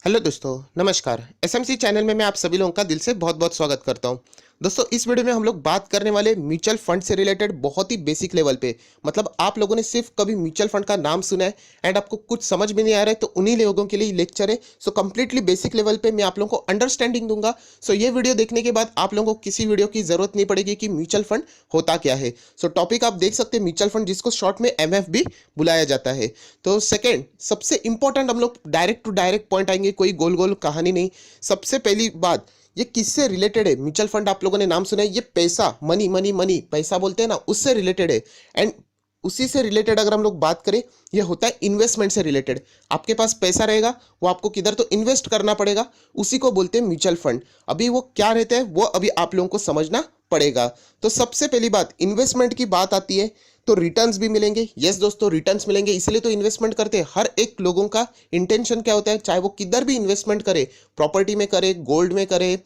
Hello दोस्तों, नमस्कार। SMC channel में मैं आप सभी लोगों का दिल से बहुत बहुत स्वागत करता हूं। दोस्तों, इस वीडियो में हम लोग बात करने वाले म्यूचुअल फंड से रिलेटेड बहुत ही बेसिक लेवल पे। मतलब आप लोगों ने सिर्फ कभी म्यूचुअल फंड का नाम सुना है एंड आपको कुछ समझ में नहीं आ रहा है, तो उन्हीं लोगों के लिए लेक्चर है। सो कंप्लीटली बेसिक लेवल पे मैं आप लोगों को अंडरस्टैंडिंग दूंगा। सो ये वीडियो देखने के बाद आप लोगों को किसी वीडियो की जरूरत नहीं पड़ेगी कि म्यूचुअल फंड होता क्या है। सो टॉपिक आप देख सकते हैं, म्यूचुअल फंड, जिसको शॉर्ट में एमएफ भी बुलाया जाता है। तो सेकंड सबसे इंपॉर्टेंट, हम लोग डायरेक्ट टू डायरेक्ट पॉइंट आएंगे, कोई गोल गोल कहानी नहीं। सबसे पहली बात, ये किससे रिलेटेड है? म्यूचुअल फंड आप लोगों ने नाम सुना है, ये पैसा, मनी मनी मनी, पैसा बोलते हैं ना, उससे रिलेटेड है। एंड उसी से रिलेटेड अगर हम लोग बात करें, ये होता है इन्वेस्टमेंट से रिलेटेड। आपके पास पैसा रहेगा, वो आपको किधर तो इन्वेस्ट करना पड़ेगा, उसी को बोलते हैं म्यूचुअल फंड। अभी वो क्या रहता है वो अभी आप लोगों को समझना पड़ेगा। तो सबसे पहली बात, इन्वेस्टमेंट की बात आती है तो रिटर्न्स भी मिलेंगे। यस दोस्तों, रिटर्न्स मिलेंगे, इसलिए तो इन्वेस्टमेंट करते हैं। हर एक लोगों का इंटेंशन क्या होता है, चाहे वो किधर भी इन्वेस्टमेंट करे, प्रॉपर्टी में करे, गोल्ड में करे,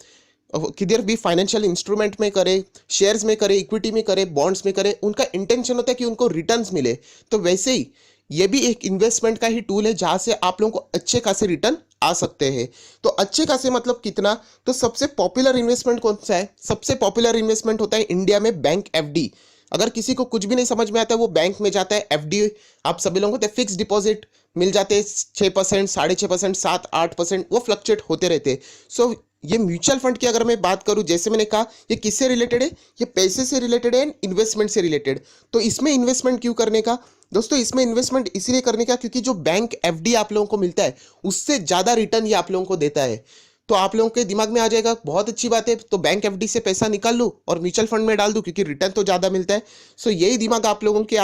किधर भी फाइनेंशियल इंस्ट्रूमेंट में करे, शेयर्स में करे, इक्विटी में करे, बॉन्ड्स में करे, उनका इंटेंशन होता है कि उनको रिटर्न्स मिले। तो वैसे ही ये भी एक इन्वेस्टमेंट का ही टूल है, जहां से आप लोगों को अच्छे खासे रिटर्न आ सकते हैं। तो अच्छे खासे मतलब कितना? तो सबसे पॉपुलर इन्वेस्टमेंट कौन सा है? सबसे पॉपुलर इन्वेस्टमेंट होता है इंडिया में बैंक एफडी। अगर किसी को कुछ भी नहीं समझ में आता है, वो बैंक में जाता है। एफडी आप सभी लोगों को फिक्स डिपॉजिट मिल जाते हैं, 6%, 6.5%, 7-8%, वो फ्लक्चुएट होते रहते हैं। सो ये म्यूचुअल फंड की अगर मैं बात करूं, जैसे मैंने कहा, ये किससे रिलेटेड है? ये पैसे से रिलेटेड है एंड इन्वेस्टमेंट से रिलेटेड। तो इसमें इन्वेस्टमेंट क्यों करने का दोस्तों? इसमें इन्वेस्टमेंट इसलिए करने का क्योंकि जो बैंक एफडी आप लोगों को मिलता है, उससे ज्यादा रिटर्न ये आप लोगों को देता है। तो आप लोगों के दिमाग में आ जाएगा, बहुत अच्छी बात है, तो बैंक एफडी से पैसा निकाल लूं और म्यूचुअल फंड में डाल दूं क्योंकि रिटर्न तो ज्यादा मिलता है। सो यही दिमाग आप लोगों के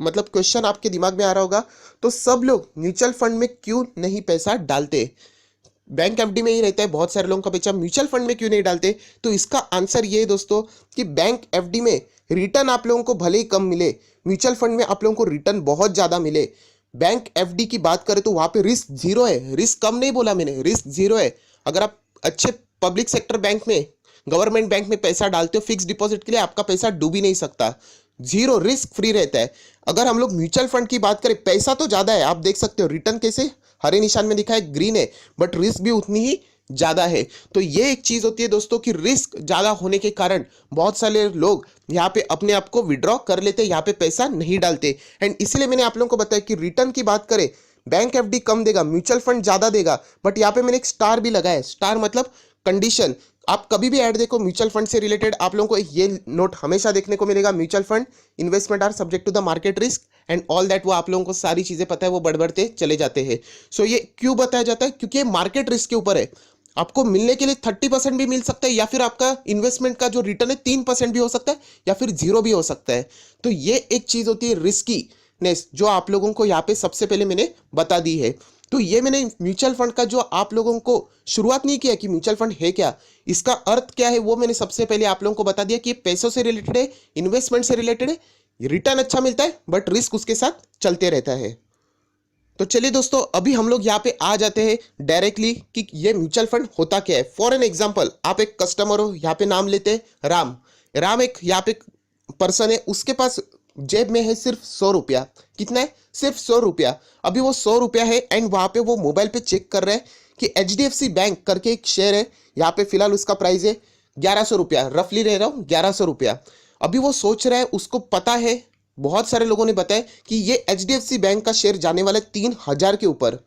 मतलब क्वेश्चन आपके दिमाग में आ रहा होगा, तो सब लोग म्यूचुअल फंड में क्यों नहीं पैसा डालते? बैंक एफडी में ही रहता है बहुत सारे लोगों का पैसा, म्यूचुअल फंड में क्यों नहीं डालते? तो इसका आंसर ये है दोस्तों कि बैंक एफडी में रिटर्न आप लोगों को भले ही कम मिले, म्यूचुअल फंड में आप लोगों को रिटर्न बहुत ज्यादा मिले। बैंक एफडी की बात करें तो वहां पे रिस्क जीरो है। रिस्क कम नहीं बोला मैंने, रिस्क जीरो है। अगर आप अच्छे पब्लिक सेक्टर बैंक में, गवर्नमेंट बैंक में पैसा डालते हो फिक्स डिपॉजिट के लिए, आपका पैसा डूब ही नहीं सकता। जीरो रिस्क फ्री रहता है। अगर हम लोग म्यूचुअल फंड की बात करें, पैसा तो ज्यादा है, आप देख सकते हो रिटर्न कैसे हरे निशान में दिखा है, ग्रीन है, बट रिस्क भी उतनी ही ज्यादा है। तो ये एक चीज होती है दोस्तों कि रिस्क ज्यादा होने के कारण बहुत सारे लोग यहाँ पे अपने आप को विड्रॉ कर लेते, यहाँ पे पैसा नहीं डालते। एंड इसलिए मैंने आप लोगों को बताया कि रिटर्न की बात करें, बैंक एफडी कम देगा, म्यूचुअल फंड ज्यादा देगा। बट यहाँ पे मैंने एक स्टार भी लगाया है। स्टार मतलब कंडीशन। आप कभी भी ऐड देखो म्यूचुअल फंड से रिलेटेड, आप लोगों को ये नोट हमेशा देखने को मिलेगा, mutual fund investment are subject to the market risk and all that. वो आप लोगों को सारी चीजें पता है, वो बढ़ते चले जाते हैं। सो ये क्यों बताया जाता है? क्योंकि ये मार्केट रिस्क के ऊपर है। आपको मिलने के लिए 30% भी मिल सकता है, या फिर आपका इन्वेस्टमेंट का जो रिटर्न है 3% भी हो सकता है, या फिर जीरो भी हो सकता है। तो ये एक चीज होती है रिस्कीनेस, जो आप लोगों को यहाँ पे सबसे पहले मैंने बता दी है। तो ये मैंने म्यूचुअल फंड का जो आप लोगों को शुरुआत नहीं किया कि म्यूचुअल फंड है क्या, इसका अर्थ क्या है, वो मैंने सबसे पहले आप लोगों को बता दिया कि ये पैसों से रिलेटेड है, इन्वेस्टमेंट से रिलेटेड है, रिटर्न अच्छा मिलता है बट रिस्क उसके साथ चलते रहता है। तो चलिए दोस्तों, अभी हम लोग यहाँ पे आ जाते हैं डायरेक्टली कि ये म्यूचुअल फंड होता क्या है। फॉर एन एग्जांपल, आप एक कस्टमर हो, यहाँ पे नाम लेते हैं राम। राम एक यहाँ पे पर्सन है, उसके पास जेब में है सिर्फ 100 रुपया। कितना है? सिर्फ 100 रुपया। अभी वो 100 रुपया है एंड वहां पे वो मोबाइल पे चेक कर रहे हैं कि एचडीएफसी बैंक करके एक शेयर है, यहाँ पे फिलहाल उसका प्राइस है 1100 रुपया, रफली रह रहा हूँ 1100 रुपया। अभी वो सोच रहा है, उसको पता है, बहुत सारे लोगों ने बताया कि ये एचडीएफसी बैंक का शेयर जाने वाला है 3000 के ऊपर।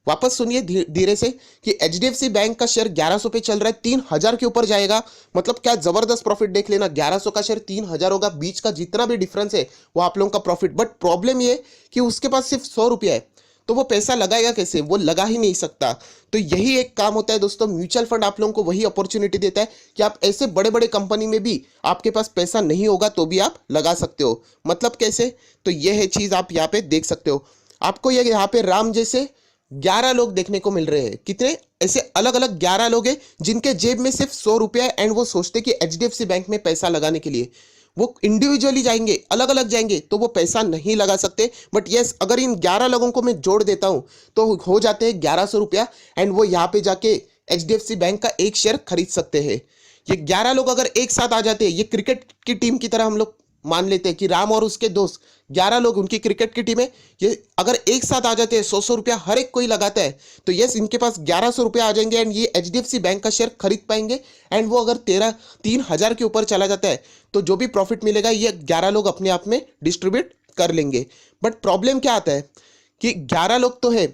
वापस सुनिए धीरे से कि एचडीएफसी बैंक का शेयर 1100 पे चल रहा है, 3000 के ऊपर जाएगा। मतलब क्या जबरदस्त प्रॉफिट देख लेना, 1100 का शेयर 3000 होगा, बीच का जितना भी डिफरेंस है वो आप लोगों का प्रॉफिट। बट प्रॉब्लम ये कि उसके पास सिर्फ 100 रुपया है, तो वो पैसा लगाएगा कैसे? वो लगा ही नहीं सकता। तो यही एक काम होता है दोस्तों, म्यूचुअल फंड आप लोगों को वही अपॉर्चुनिटी देता है कि आप ऐसे बड़े बड़े कंपनी में भी आपके पास पैसा नहीं होगा तो भी आप लगा सकते हो। मतलब कैसे? तो यह है चीज, आप यहाँ पे देख सकते हो। आपको ये यहाँ पे राम जैसे 11 लोग देखने को मिल रहे हैं। कितने? ऐसे अलग अलग 11 लोग हैं जिनके जेब में सिर्फ 100 रुपया है एंड वो सोचते कि एचडीएफसी बैंक में पैसा लगाने के लिए वो इंडिविजुअली जाएंगे, अलग अलग जाएंगे, तो वो पैसा नहीं लगा सकते। बट यस, अगर इन 11 लोगों को मैं जोड़ देता हूं तो हो जाते हैं 1100 रुपया एंड वो यहाँ पे जाके एचडीएफसी बैंक का एक शेयर खरीद सकते हैं। ये 11 लोग अगर एक साथ आ जाते हैं, ये क्रिकेट की टीम की तरह हम लोग मान लेते हैं कि राम और उसके दोस्त 11 लोग, उनकी क्रिकेट की टीम है, ये अगर एक साथ आ जाते हैं, 100 रुपया हर एक कोई लगाता है, तो यस इनके पास 1100 रुपया आ जाएंगे एंड ये HDFC बैंक का शेयर खरीद पाएंगे। एंड वो अगर 3,000 के ऊपर चला जाता है तो जो भी प्रॉफिट मिलेगा ये 11 लोग अपने आप में डिस्ट्रीब्यूट कर लेंगे। बट प्रॉब्लम क्या आता है कि 11 लोग तो है,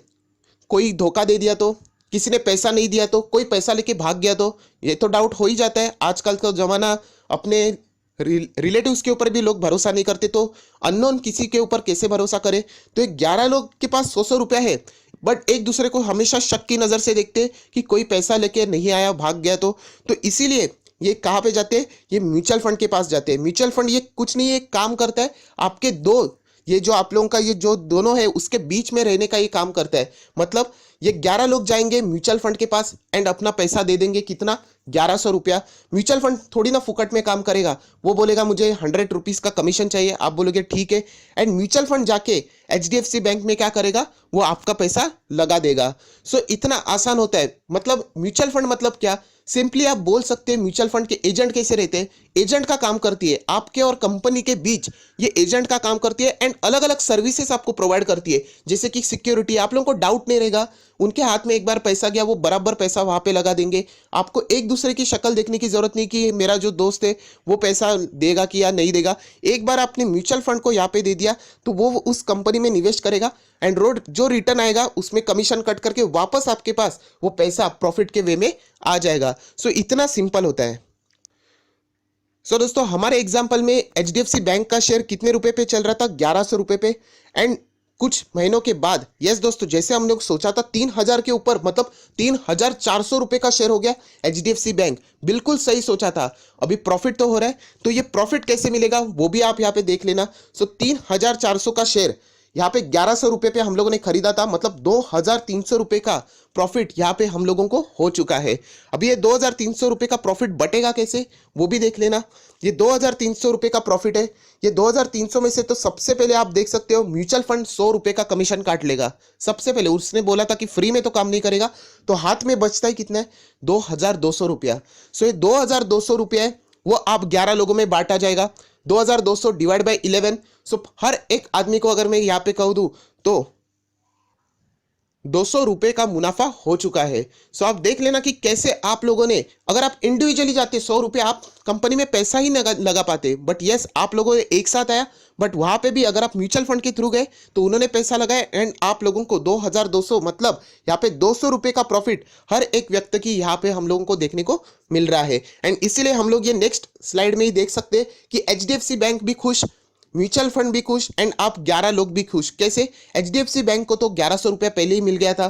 कोई धोखा दे दिया तो, किसी ने पैसा नहीं दिया तो, कोई पैसा लेके भाग गया तो, ये तो डाउट हो ही जाता है। आजकल का जमाना, अपने रिलेटिव्स के ऊपर भी लोग भरोसा नहीं करते, तो अननोन किसी के ऊपर कैसे भरोसा करे। तो एक 11 लोग के पास 100 रुपया है, बट एक दूसरे को हमेशा शक की नज़र से देखते हैं कि कोई पैसा लेके नहीं आया, भाग गया तो इसीलिए ये कहाँ पे जाते हैं, ये म्यूचुअल फंड के पास जाते हैं। म्यूचुअल फंड ये कुछ नहीं है, काम करता है आपके ये जो आप लोगों का ये जो दोनों है उसके बीच में रहने का ये काम करता है। मतलब ये 11 लोग जाएंगे म्यूचुअल फंड के पास एंड अपना पैसा दे देंगे, कितना, 1100 रुपया। म्यूचुअल फंड थोड़ी ना फुकट में काम करेगा, वो बोलेगा मुझे 100 रुपीज़ का कमीशन चाहिए, आप बोलोगे ठीक है, एंड म्यूचुअल फंड जाके HDFC बैंक में क्या करेगा, वो आपका पैसा लगा देगा। सो इतना आसान होता है। मतलब म्यूचुअल फंड मतलब क्या, सिंपली आप बोल सकते हैं म्यूचुअल फंड के एजेंट कैसे रहते हैं, एजेंट का काम करती है आपके और कंपनी के बीच, ये एजेंट का काम करती है एंड अलग अलग सर्विसेज आपको प्रोवाइड करती है। जैसे कि सिक्योरिटी, आप लोगों को डाउट नहीं रहेगा, उनके हाथ में एक बार पैसा गया वो बराबर पैसा वहां पे लगा देंगे। आपको एक दूसरे की शक्ल देखने की जरूरत नहीं कि मेरा जो दोस्त है वो पैसा देगा कि या नहीं देगा। एक बार आपने म्यूचुअल फंड को यहाँ पे दे दिया तो वो उस कंपनी में निवेश करेगा एंड जो रिटर्न आएगा उसमें कमीशन कट करके वापस आपके पास वो पैसा प्रॉफिट के वे में आ जाएगा। सो इतना सिंपल होता है। सो दोस्तों हमारे एग्जाम्पल में HDFC बैंक का शेयर कितने रुपए पे चल रहा था, 1100 रुपए पे। एंड कुछ महीनों के बाद, यस दोस्तों, जैसे हम लोग सोचा था 3,000 के ऊपर, मतलब 3,400 रुपए का शेयर हो गया HDFC बैंक। बिल्कुल सही सोचा था। अभी प्रॉफिट तो हो रहा है, तो ये प्रॉफिट कैसे मिलेगा वो भी आप यहाँ पे देख लेना। सो 3,400 का शेयर यहाँ पे 1100 रुपए पे हम लोगों ने खरीदा था, मतलब 2,300 रुपए का प्रॉफिट यहाँ पे हम लोगों को हो चुका है। अभी ये 2,300 रुपए का प्रॉफिट बटेगा कैसे वो भी देख लेना। ये 2,300 रुपए का प्रॉफिट है, ये 2,300 में से तो सबसे पहले आप देख सकते हो म्यूचुअल फंड 100 रुपए का कमीशन काट लेगा सबसे पहले। उसने बोला था कि फ्री में तो काम नहीं करेगा, तो हाथ में बचता है कितना है, 2,200 रुपया। सो ये 2,200 रुपया है, वो आप 11 लोगों में बांटा जाएगा। 2,200 डिवाइड बाई 11, सो हर एक आदमी को अगर मैं यहाँ पे कह दूं तो 200 रुपए का मुनाफा हो चुका है। सो आप देख लेना कि कैसे आप लोगों ने, अगर आप इंडिविजुअली जाते 100 रुपए आप कंपनी में पैसा ही लगा पाते, बट यस आप लोगों ने एक साथ आया, बट वहां पे भी अगर आप म्यूचुअल फंड के थ्रू गए तो उन्होंने पैसा लगाया एंड आप लोगों को 2,200, मतलब यहाँ पे 200 रुपए का प्रॉफिट हर एक व्यक्ति की यहाँ पे हम लोगों को देखने को मिल रहा है। एंड इसीलिए हम लोग ये नेक्स्ट स्लाइड में ही देख सकते हैं कि HDFC बैंक भी खुश, म्यूचुअल फंड भी खुश एंड आप 11 लोग भी खुश। कैसे, HDFC बैंक को तो 1100 रुपया पहले ही मिल गया था,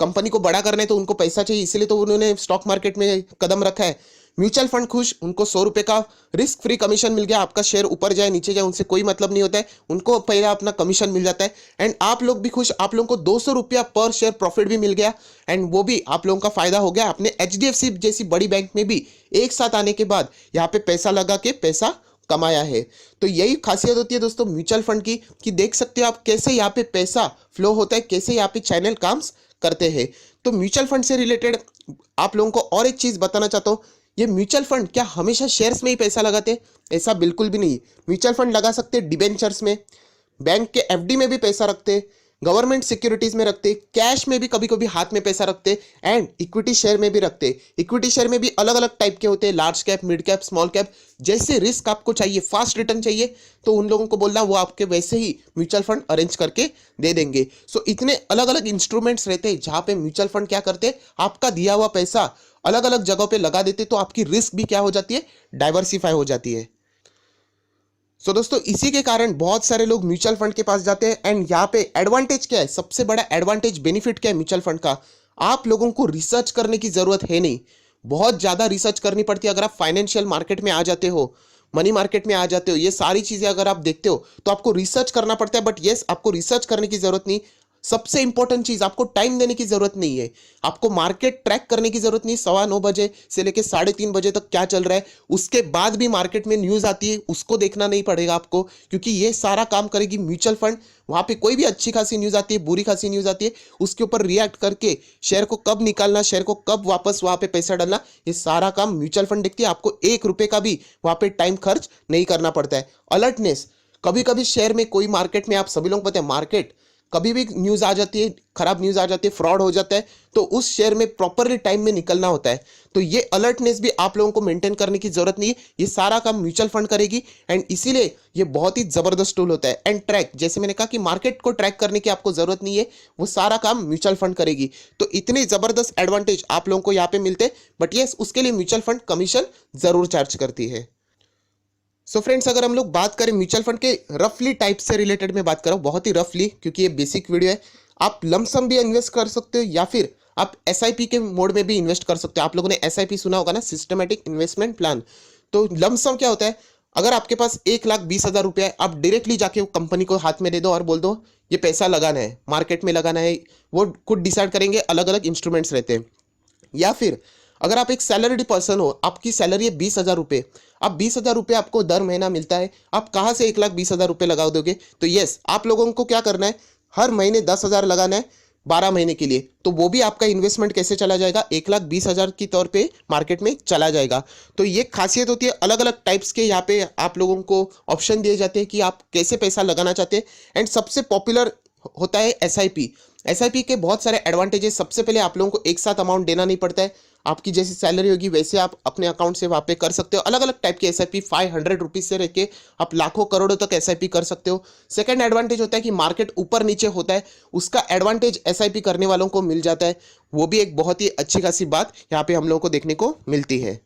कंपनी को बड़ा करने तो उनको पैसा चाहिए, इसीलिए तो उन्होंने स्टॉक मार्केट में कदम रखा है। म्यूचुअल फंड खुश, उनको 100 रुपए का रिस्क फ्री कमीशन मिल गया, आपका शेयर ऊपर जाए नीचे जाए उनसे कोई मतलब नहीं होता है, उनको पहले अपना कमीशन मिल जाता है। एंड आप लोग भी खुश, आप लोगों को 200 रुपया पर शेयर प्रॉफिट भी मिल गया एंड वो भी आप लोगों का फायदा हो गया। आपने HDFC जैसी बड़ी बैंक में भी एक साथ आने के बाद यहाँ पे पैसा लगा के पैसा कमाया है। तो यही खासियत होती है दोस्तों म्यूचुअल फंड की, कि देख सकते हो आप कैसे यहाँ पे पैसा फ्लो होता है, कैसे यहाँ पे चैनल काम करते हैं। तो म्यूचुअल फंड से रिलेटेड आप लोगों को और एक चीज बताना चाहता हूँ, ये म्यूचुअल फंड क्या हमेशा शेयर्स में ही पैसा लगाते, ऐसा बिल्कुल भी नहीं। म्यूचुअल फंड लगा सकते डिबेंचर्स में, बैंक के FD में भी पैसा रखते, गवर्नमेंट सिक्योरिटीज में रखते, कैश में भी कभी कभी हाथ में पैसा रखते एंड इक्विटी शेयर में भी रखते। इक्विटी शेयर में भी अलग अलग टाइप के होते हैं, large cap, mid cap, small cap. जैसे रिस्क आपको चाहिए, फास्ट रिटर्न चाहिए, तो उन लोगों को बोलना वो आपके वैसे ही म्यूचुअल फंड अरेंज करके दे देंगे। सो इतने अलग अलग इंस्ट्रूमेंट्स रहते हैं जहां पे म्यूचुअल फंड क्या करते, आपका दिया हुआ पैसा अलग अलग जगहों पे लगा देते, तो आपकी रिस्क भी क्या हो जाती है, डाइवर्सिफाई हो जाती है। सो दोस्तों इसी के कारण बहुत सारे लोग म्यूचुअल फंड के पास जाते हैं। एंड यहाँ पे एडवांटेज क्या है, सबसे बड़ा एडवांटेज, बेनिफिट क्या है म्यूचुअल फंड का, आप लोगों को रिसर्च करने की जरूरत है नहीं। बहुत ज्यादा रिसर्च करनी पड़ती है अगर आप फाइनेंशियल मार्केट में आ जाते हो, मनी मार्केट में आ जाते हो, ये सारी चीजें अगर आप देखते हो तो आपको रिसर्च करना पड़ता है। बट येस, आपको रिसर्च करने की जरूरत नहीं, सबसे इंपॉर्टेंट चीज, आपको टाइम देने की जरूरत नहीं है, आपको मार्केट ट्रैक करने की जरूरत नहीं। 9:15 बजे से लेकर 3:30 बजे तक क्या चल रहा है, उसके बाद भी मार्केट में न्यूज आती है, उसको देखना नहीं पड़ेगा आपको, क्योंकि ये सारा काम करेगी म्यूचुअल फंड। वहां पे कोई भी अच्छी खासी न्यूज आती है, बुरी खासी न्यूज आती है, उसके ऊपर रिएक्ट करके शेयर को कब निकालना, शेयर को कब वापस वहां पे पैसा डालना, ये सारा काम म्यूचुअल फंड देखती है। आपको 1 रुपए का भी वहां पे टाइम खर्च नहीं करना पड़ता है। अलर्टनेस, कभी कभी शेयर में कोई मार्केट में, आप सभी लोग पता है मार्केट कभी भी न्यूज आ जाती है, खराब न्यूज आ जाती है, फ्रॉड हो जाता है, तो उस शेयर में प्रॉपरली टाइम में निकलना होता है। तो ये अलर्टनेस भी आप लोगों को मेंटेन करने की जरूरत नहीं है, ये सारा काम म्यूचुअल फंड करेगी। एंड इसीलिए ये बहुत ही जबरदस्त टूल होता है। एंड ट्रैक, जैसे मैंने कहा कि मार्केट को ट्रैक करने की आपको जरूरत नहीं है, वो सारा काम म्यूचुअल फंड करेगी। तो इतने जबरदस्त एडवांटेज आप लोगों को यहाँ पे मिलते हैं, बट ये उसके लिए म्यूचुअल फंड कमीशन जरूर चार्ज करती है। सो फ्रेंड्स, अगर हम लोग बात करें म्यूचुअल फंड के रफली टाइप से रिलेटेड में बात कर रहा हूँ, बहुत ही रफली, क्योंकि ये बेसिक वीडियो है। आप लमसम भी इन्वेस्ट कर सकते हो या फिर आप एसआईपी के मोड में भी इन्वेस्ट कर सकते हो। आप लोगों ने एसआईपी सुना होगा ना, सिस्टमेटिक इन्वेस्टमेंट प्लान। तो लमसम क्या होता है, अगर आपके पास 1,20,000 रुपया है, आप डायरेक्टली जाके कंपनी को हाथ में दे दो और बोल दो ये पैसा लगाना है, मार्केट में लगाना है, वो खुद डिसाइड करेंगे, अलग अलग इंस्ट्रूमेंट्स रहते हैं। या फिर अगर आप एक सैलरीड पर्सन हो, आपकी सैलरी है 20,000 रुपये, अब 20,000 रुपये आपको दर महीना मिलता है, आप कहाँ से 1,20,000 रुपये लगा दोगे? तो यस, आप लोगों को क्या करना है, हर महीने 10,000 लगाना है 12 महीने के लिए। तो वो भी आपका इन्वेस्टमेंट कैसे चला जाएगा, 1,20,000 की तौर पे मार्केट में चला जाएगा। तो ये खासियत होती है, अलग अलग टाइप्स के यहाँ पे आप लोगों को ऑप्शन दिए जाते हैं कि आप कैसे पैसा लगाना चाहते हैं। एंड सबसे पॉपुलर होता है एसआईपी। एसआईपी के बहुत सारे एडवांटेजेस, सबसे पहले आप लोगों को एक साथ अमाउंट देना नहीं पड़ता है, आपकी जैसी सैलरी होगी वैसे आप अपने अकाउंट से वहाँ पे कर सकते हो। अलग अलग टाइप की एसआईपी, 500 रुपीज़ से लेके आप लाखों करोड़ों तक एसआईपी कर सकते हो। सेकंड एडवांटेज होता है कि मार्केट ऊपर नीचे होता है, उसका एडवांटेज एसआईपी करने वालों को मिल जाता है। वो भी एक बहुत ही अच्छी खासी बात यहाँ पे हम लोगों को देखने को मिलती है।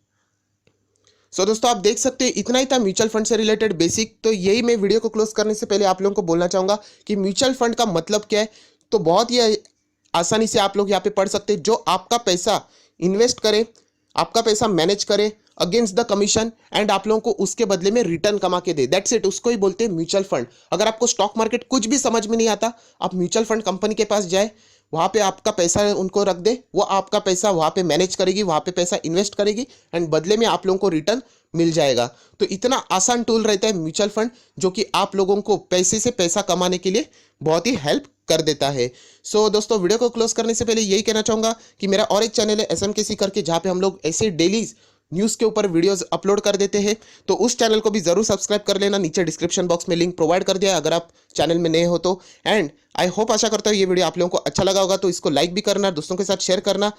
सो दोस्तों, आप देख सकते हैं इतना ही था म्यूचुअल फंड से रिलेटेड बेसिक। तो यही मैं वीडियो को क्लोज करने से पहले आप लोगों को बोलना चाहूँगा कि म्यूचुअल फंड का मतलब क्या है। तो बहुत ही आसानी से आप लोग यहाँ पे पढ़ सकते हैं, जो आपका पैसा इन्वेस्ट करे, आपका पैसा मैनेज करे अगेंस्ट द कमीशन, एंड आप लोगों को उसके बदले में रिटर्न कमा के दे, दैट्स इट। उसको ही बोलते हैं म्यूचुअल फंड। अगर आपको स्टॉक मार्केट कुछ भी समझ में नहीं आता, आप म्यूचुअल फंड कंपनी के पास जाए, वहाँ पे आपका पैसा उनको रख दे, वो आपका पैसा वहाँ पे मैनेज करेगी, वहाँ पे पैसा इन्वेस्ट करेगी, एंड बदले में आप लोगों को रिटर्न मिल जाएगा। तो इतना आसान टूल रहता है म्यूचुअल फंड, जो कि आप लोगों को पैसे से पैसा कमाने के लिए बहुत ही हेल्प कर देता है। सो दोस्तों, वीडियो को क्लोज करने से पहले यही कहना चाहूँगा कि मेरा और एक चैनल है एसएमकेसी करके, जहाँ पे हम लोग ऐसे डेली न्यूज़ के ऊपर वीडियोस अपलोड कर देते हैं। तो उस चैनल को भी जरूर सब्सक्राइब कर लेना, नीचे डिस्क्रिप्शन बॉक्स में लिंक प्रोवाइड कर दिया है अगर आप चैनल में नए हो तो। एंड आई होप, आशा करता हूँ ये वीडियो आप लोगों को अच्छा लगा होगा। तो इसको लाइक भी करना, दोस्तों के साथ शेयर करना,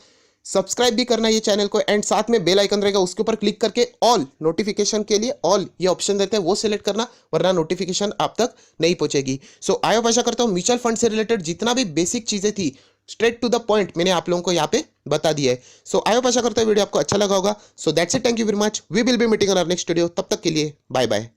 सब्सक्राइब भी करना ये चैनल को, एंड साथ में बेल आइकन रहेगा, उसके ऊपर क्लिक करके ऑल नोटिफिकेशन के लिए ऑल ये ऑप्शन रहते हैं, वो सिलेक्ट करना, वरना नोटिफिकेशन आप तक नहीं पहुंचेगी। सो आई होप, आशा करता हूँ म्यूचुअल फंड से रिलेटेड जितना भी बेसिक चीजें थी, स्ट्रेट टू द पॉइंट मैंने आप लोगों को यहाँ पे बता दिया है। सो आई होप, आशा करता हूँ वीडियो आपको अच्छा लगा होगा। So that's it, thank you very much, we will be meeting on our next video. तब तक के लिए बाय बाय।